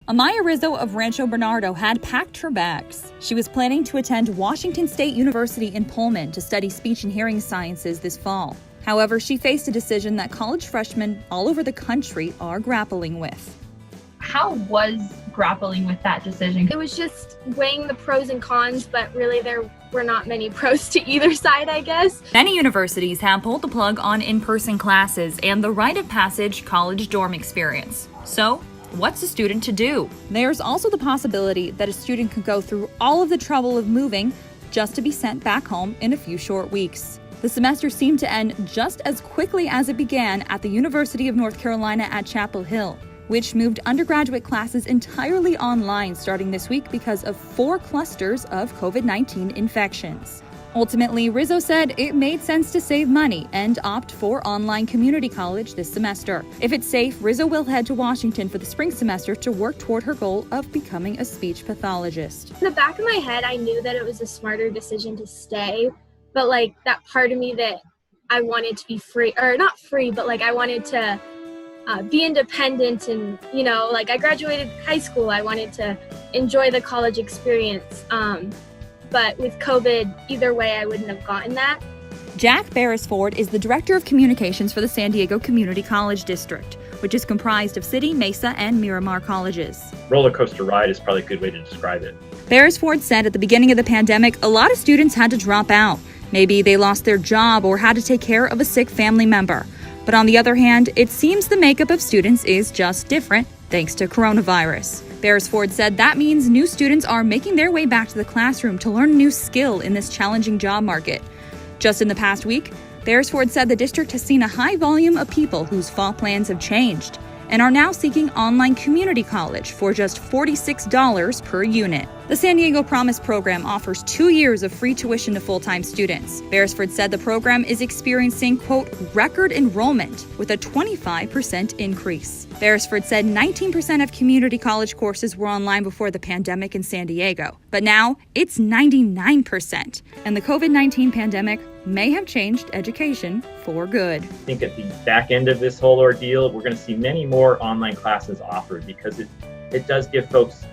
Amaya Rizzo of Rancho Bernardo had packed her bags. She was planning to attend Washington State University in Pullman to study speech and hearing sciences this fall. However, she faced a decision that college freshmen all over the country are grappling with. How was grappling with that decision? It was just weighing the pros and cons, but really there were not many pros to either side, I guess. Many universities have pulled the plug on in-person classes and the rite of passage college dorm experience. So, what's a student to do? There's also the possibility that a student could go through all of the trouble of moving just to be sent back home in a few short weeks. The semester seemed to end just as quickly as it began at the University of North Carolina at Chapel Hill, which moved undergraduate classes entirely online starting this week because of 4 clusters of COVID-19 infections. Ultimately, Rizzo said it made sense to save money and opt for online community college this semester. If it's safe, Rizzo will head to Washington for the spring semester to work toward her goal of becoming a speech pathologist. In the back of my head, I knew that it was a smarter decision to stay, but that part of me that I wanted to be free, or not free, but I wanted to be independent and, I graduated high school. I wanted to enjoy the college experience. But with COVID, either way, I wouldn't have gotten that. Jack Beresford is the Director of Communications for the San Diego Community College District, which is comprised of City, Mesa, and Miramar colleges. Roller coaster ride is probably a good way to describe it. Beresford said at the beginning of the pandemic, a lot of students had to drop out. Maybe they lost their job or had to take care of a sick family member. But on the other hand, it seems the makeup of students is just different thanks to coronavirus. Beresford said that means new students are making their way back to the classroom to learn a new skill in this challenging job market. Just in the past week, Beresford said the district has seen a high volume of people whose fall plans have changed and are now seeking online community college for just $46 per unit. The San Diego Promise program offers 2 years of free tuition to full-time students. Beresford said the program is experiencing, quote, record enrollment with a 25% increase. Beresford said 19% of community college courses were online before the pandemic in San Diego, but now it's 99%. And the COVID-19 pandemic may have changed education for good. I think at the back end of this whole ordeal, we're going to see many more online classes offered because it does give folks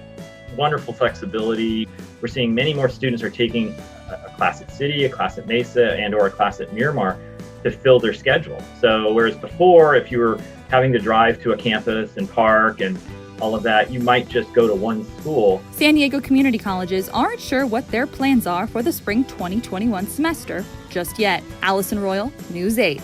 wonderful flexibility. We're seeing many more students are taking a class at City, a class at Mesa, and or a class at Miramar to fill their schedule. So whereas before, if you were having to drive to a campus and park and all of that, you might just go to one school. San Diego community colleges aren't sure what their plans are for the spring 2021 semester just yet. Allison Royal, News 8.